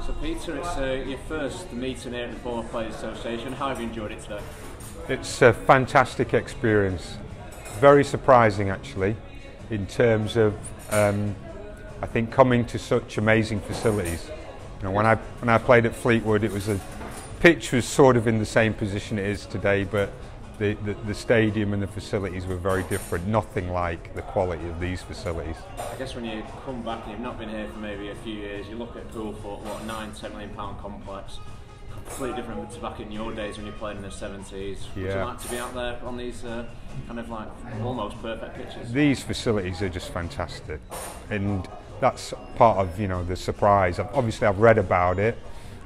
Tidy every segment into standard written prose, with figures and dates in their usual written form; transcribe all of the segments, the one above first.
So Peter, it's your first meeting here at the Former Players Association. How have you enjoyed it today? It's a fantastic experience. Very surprising actually, in terms of I think coming to such amazing facilities. You know, when I played at Fleetwood, the pitch was sort of in the same position it is today, but the stadium and the facilities were very different. Nothing like the quality of these facilities. I guess when you come back and you've not been here for maybe a few years, you look at Poolfoot, what, £9–10 million complex. Completely different to back in your days when you played in the 70s. Would you like to be out there on these kind of like almost perfect pitches? These facilities are just fantastic, and that's part of, you know, the surprise. Obviously I've read about it.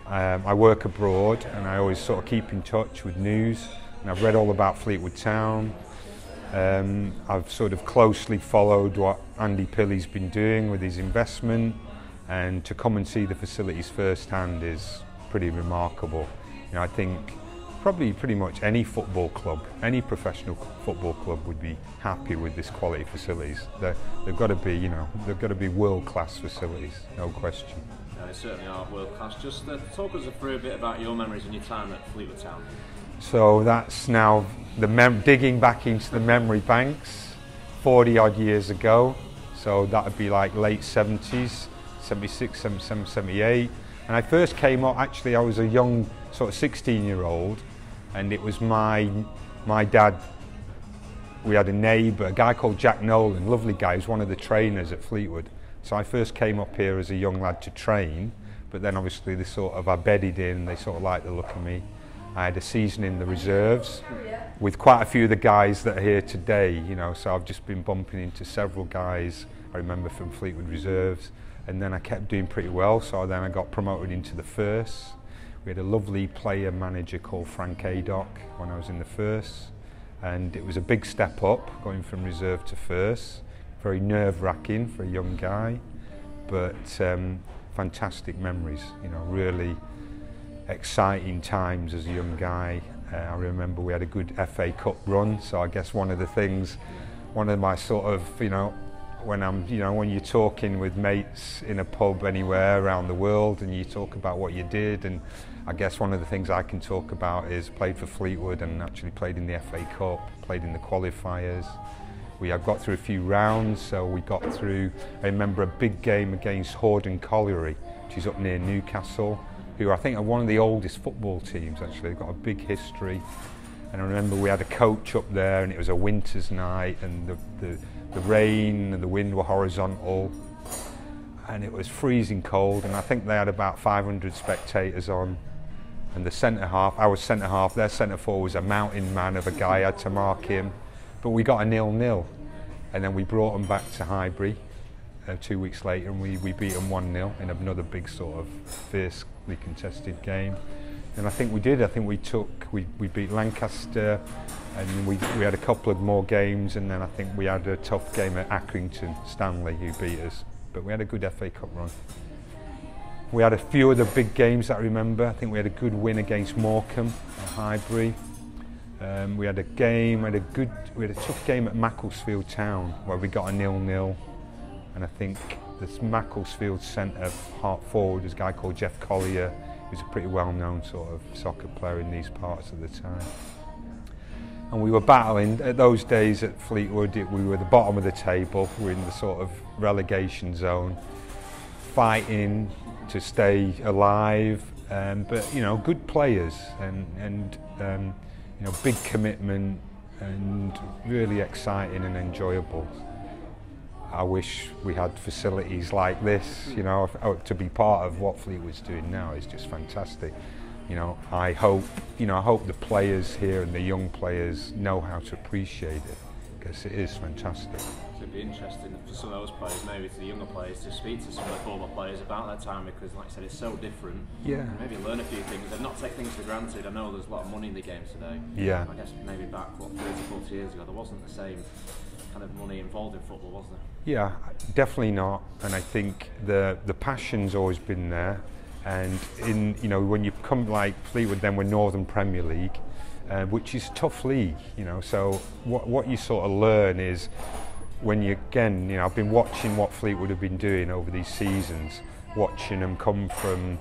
I work abroad and I always sort of keep in touch with news, and I've read all about Fleetwood Town. I've sort of closely followed what Andy Pilley's been doing with his investment, and to come and see the facilities firsthand is pretty remarkable. You know, I think probably pretty much any football club, any professional football club would be happy with this quality facilities. They've got to be, you know, they've got to be world-class facilities, no question. They certainly are world-class. Just talk us through a bit about your memories and your time at Fleetwood Town. So that's now digging back into the memory banks 40 odd years ago. So that would be like late 70s, 76, 77, 78. And I first came up, actually I was a young sort of 16-year-old, and it was my dad. We had a neighbour, a guy called Jack Nolan, lovely guy, he was one of the trainers at Fleetwood. So I first came up here as a young lad to train, but then obviously I bedded in, they sort of liked the look of me. I had a season in the reserves with quite a few of the guys that are here today, you know, so I've just been bumping into several guys I remember from Fleetwood reserves, and then I kept doing pretty well, so then I got promoted into the first. We had a lovely player manager called Frank Adock when I was in the first, and it was a big step up going from reserve to first. Very nerve-wracking for a young guy, but fantastic memories, you know, really exciting times as a young guy. I remember we had a good FA Cup run, so I guess one of my sort of, you know, when you're talking with mates in a pub anywhere around the world and you talk about what you did, and I guess one of the things I can talk about is played for Fleetwood and actually played in the FA Cup, played in the qualifiers. We have got through a few rounds, so we got through, I remember a big game against Horden Colliery, which is up near Newcastle, who I think are one of the oldest football teams actually. They've got a big history. And I remember we had a coach up there, and it was a winter's night, and the rain and the wind were horizontal, and it was freezing cold, and I think they had about 500 spectators on. And the centre half, I was centre half, their centre forward was a mountain man of a guy, I had to mark him. But we got a 0-0, and then we brought them back to Highbury 2 weeks later, and we beat them 1-0 in another big sort of fiercely contested game. And I think we did. I think we beat Lancaster, and we had a couple of more games, and then I think we had a tough game at Accrington Stanley, who beat us. But we had a good FA Cup run. We had a few other big games that I remember. I think we had a good win against Morecambe at Highbury. We had a tough game at Macclesfield Town where we got a 0-0, and I think this Macclesfield centre forward was a guy called Jeff Collier, who's a pretty well-known sort of soccer player in these parts at the time. And we were battling, at those days at Fleetwood, we were at the bottom of the table, we were in the sort of relegation zone, fighting to stay alive, but you know, good players and you know, big commitment and really exciting and enjoyable. I wish we had facilities like this, you know, to be part of what Fleetwood's doing now is just fantastic. You know, I hope the players here and the young players know how to appreciate it, because it is fantastic. So it'd be interesting for some of those players, maybe to the younger players, to speak to some of the former players about that time, because like I said, it's so different. Yeah. Maybe learn a few things and not take things for granted. I know there's a lot of money in the game today. Yeah. I guess maybe back, 30, 40 years ago, there wasn't the same kind of money involved in football, was there? Yeah, definitely not. And I think the passion's always been there. And you know, when you come like Fleetwood, then we're Northern Premier League, which is a tough league, you know. So what you sort of learn is when you, again, you know, I've been watching what Fleetwood have been doing over these seasons, watching them come from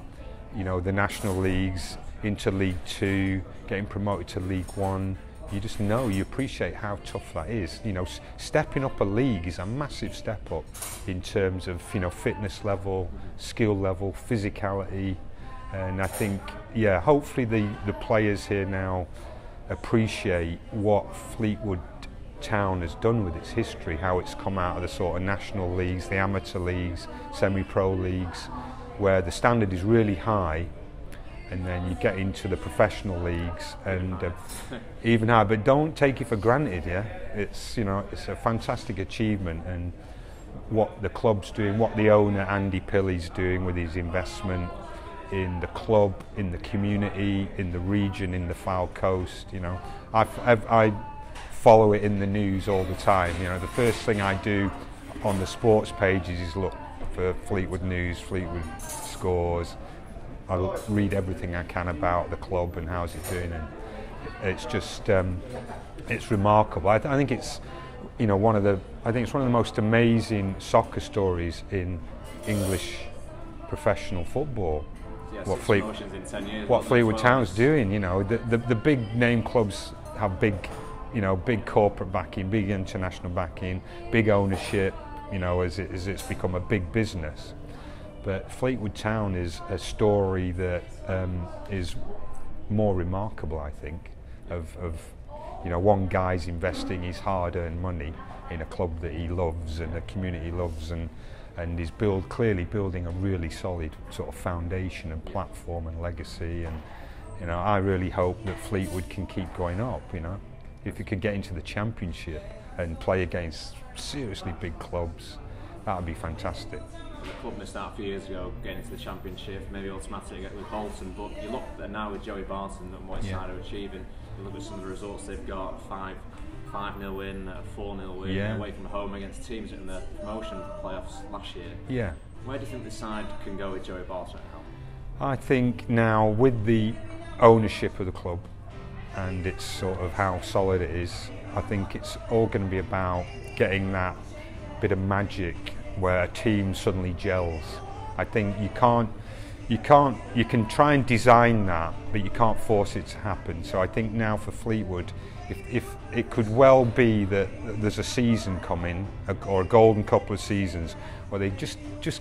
you know, the national leagues, into League Two, getting promoted to League One. You just know, you appreciate how tough that is. You know, stepping up a league is a massive step up in terms of, you know, fitness level, skill level, physicality, and I think, yeah, hopefully the players here now appreciate what Fleetwood Town has done with its history, how it's come out of the sort of national leagues, the amateur leagues, semi-pro leagues, where the standard is really high, and then you get into the professional leagues and even higher. But don't take it for granted, yeah. It's, you know, it's a fantastic achievement, and what the club's doing, what the owner Andy Pilley's doing with his investment in the club, in the community, in the region, in the Foul Coast. You know, I follow it in the news all the time. You know, the first thing I do on the sports pages is look for Fleetwood news, Fleetwood scores. I read everything I can about the club and how's it doing, and it's just it's remarkable. I think it's, you know, I think it's one of the most amazing soccer stories in English professional football. Yeah, what in 10 years, what Fleetwood Town's doing, you know, the big name clubs have big, you know, big corporate backing, big international backing, big ownership, you know, as it's become a big business. But Fleetwood Town is a story that is more remarkable, I think, of you know, one guy's investing his hard-earned money in a club that he loves and a community loves, and is clearly building a really solid sort of foundation and platform and legacy. And, you know, I really hope that Fleetwood can keep going up. You know, if it could get into the Championship and play against seriously big clubs, that would be fantastic. The club missed out a few years ago getting into the Championship, maybe automatically get with Bolton, but you look at now with Joey Barton and what his side are achieving. You look at some of the results they've got: 5-0 win, a 4-0 win away from home against teams in the promotion playoffs last year. Yeah. Where do you think the side can go with Joey Barton now? I think now, with the ownership of the club and it's sort of how solid it is, I think it's all going to be about getting that bit of magic where a team suddenly gels. I think you can try and design that, but you can't force it to happen. So I think now for Fleetwood, if it could well be that there's a season coming, or a golden couple of seasons, where they just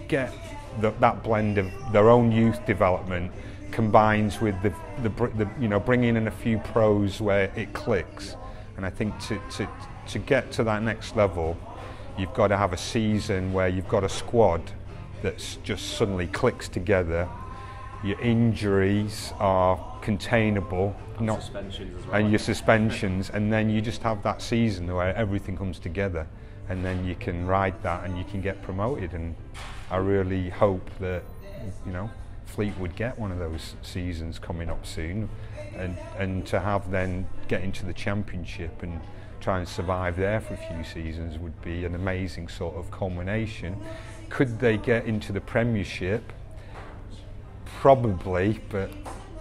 get that blend of their own youth development combines with the you know, bringing in a few pros where it clicks. And I think to get to that next level, you've got to have a season where you've got a squad that's just suddenly clicks together. Your injuries are containable, and your suspensions, and then you just have that season where everything comes together, and then you can ride that and you can get promoted. And I really hope that, you know, Fleetwood get one of those seasons coming up soon, and to have then get into the Championship and try and survive there for a few seasons would be an amazing sort of culmination. Could they get into the Premiership? Probably, but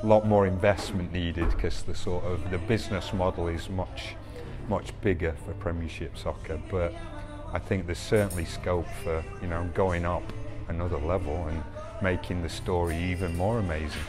a lot more investment needed, because the business model is much bigger for Premiership soccer. But I think there's certainly scope for, you know, going up another level and making the story even more amazing.